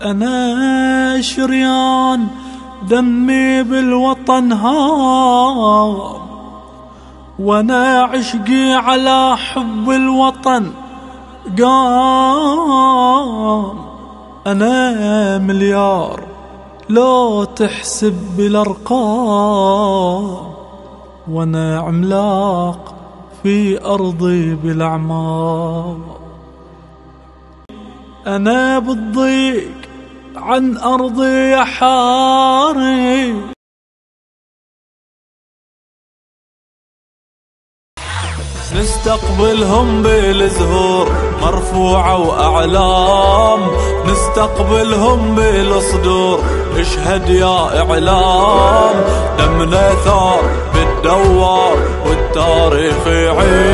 أنا شريان دمي بالوطن هام، وانا عشقي على حب الوطن قام. أنا مليار لو تحسب بالأرقام، وانا عملاق في أرضي بالأعمار. أنا بالضيق عن أرضي يا حاري، نستقبلهم بالزهور مرفوعة وأعلام، نستقبلهم بالصدور اشهد يا إعلام. دمنا ثار بالدوار والتاريخ يعيد،